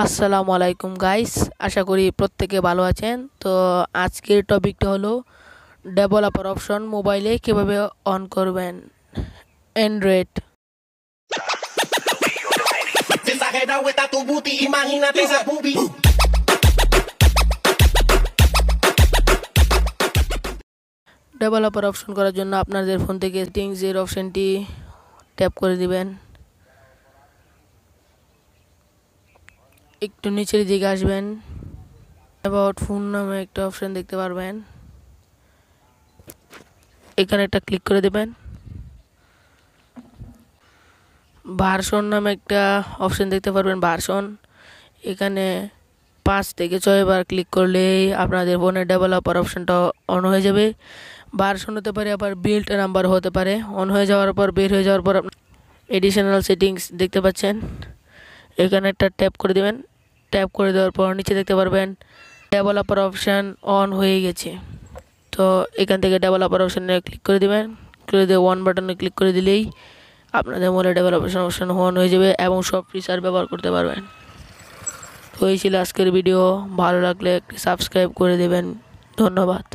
আসসালামু আলাইকুম গাইস, আশা করি প্রত্যেকে ভালো আছেন। তো আজকের টপিকটা হলো ডেভেলপার অপশন মোবাইলে কিভাবে অন করবেন Android. Exagerado está tu booty, imagínate esa boobie. Developer option করার জন্য আপনাদের ফোন থেকে সেটিংস এর অপশনটি ট্যাপ করে দিবেন। একটু নিচের দিকে আসবেন, অ্যাবাউট ফোন নামে একটা অপশন দেখতে পারবেন, এখানে একটা ক্লিক করে দেবেন। ভার্সন নামে একটা অপশন দেখতে পারবেন, ভার্সন, এখানে 5 থেকে 6 বার ক্লিক করলেই আপনাদের ফোনের ডেভেলপার অপশনটা অন হয়ে যাবে। ভার্সন হতে পারে, আবার বিল্ড নাম্বার হতে পারে। অন হয়ে যাওয়ার পর, বের হয়ে যাওয়ার পর এডিশনাল সেটিংস দেখতে পাচ্ছেন, এখানে একটা ট্যাপ করে দেবেন। ট্যাপ করে দেওয়ার পর নিচে দেখতে পারবেন ডেভেলপার অপশন অন হয়ে গেছে। তো এখান থেকে ডেভেলপার অপশনে ক্লিক করে দেবেন। করে দিয়ে ওয়ান বাটনে ক্লিক করে দিলেই আপনাদের মোবাইলে ডেভেলপার অপশন অন হয়ে যাবে এবং সব ফিচার ব্যবহার করতে পারবেন। তো এই ছিল আজকের ভিডিও। ভালো লাগলে একটি সাবস্ক্রাইব করে দেবেন। ধন্যবাদ।